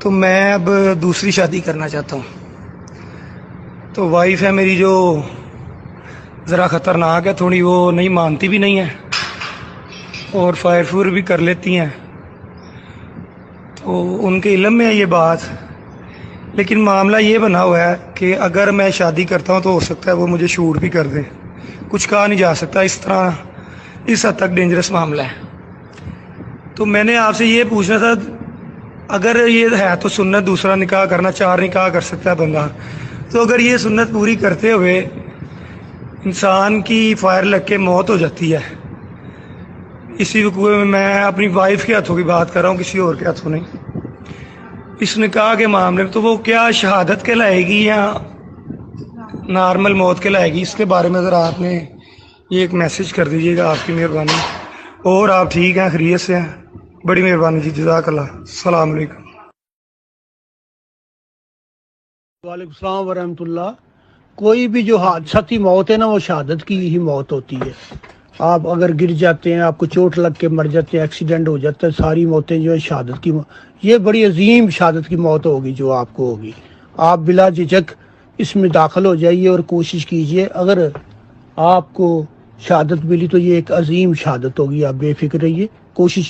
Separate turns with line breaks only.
تو میں اب دوسری شادی کرنا چاہتا ہوں. تو وائف ہے میری جو ذرا خطرناک ہے تھوڑی، وہ نہیں مانتی بھی نہیں ہے اور فائر فور بھی کر لیتی ہیں. تو ان کے علم میں ہے یہ بات، لیکن معاملہ یہ بنا ہوا ہے کہ اگر میں شادی کرتا ہوں تو ہو سکتا ہے وہ مجھے شوٹ بھی کر دیں. کچھ کہا نہیں جا سکتا، اس طرح اس حد تک ڈینجرس معاملہ ہے. تو میں نے آپ سے یہ پوچھنا تھا، اگر یہ ہے تو سنت دوسرا نکاح کرنا، 4 نکاح کر سکتا ہے بندہ، تو اگر یہ سنت پوری کرتے ہوئے انسان کی فائر لگ کے موت ہو جاتی ہے اسی وقوع میں اپنی وائف کے ہاتھوں کی بات کر رہا ہوں، کسی اور کے ہاتھوں نہیں، اس نکاح کے معاملے میں، تو وہ کیا شہادت کہلائے گی یا نارمل موت کہلائے گی؟ اس کے بارے میں ذرا آپ نے یہ ایک میسج کر دیجیے گا، آپ کی مہربانی. اور آپ ٹھیک ہیں، خیریت سے ہیں؟ بڑی مہربانی جی، جزاک اللہ. السلام علیکم.
وعلیکم السلام ورحمۃ اللہ. کوئی بھی جو حادثاتی موت ہے نا، وہ شہادت کی ہی موت ہوتی ہے. آپ اگر گر جاتے ہیں، آپ کو چوٹ لگ کے مر جاتے ہیں، ایکسیڈنٹ ہو جاتا ہے، ساری موتیں جو ہے شہادت کی یہ بڑی عظیم شہادت کی موت ہوگی جو آپ کو ہوگی. آپ بلا جھجک اس میں داخل ہو جائیے اور کوشش کیجئے. اگر آپ کو شہادت ملی تو یہ ایک عظیم شہادت ہوگی، آپ بے فکر رہیے، کوشش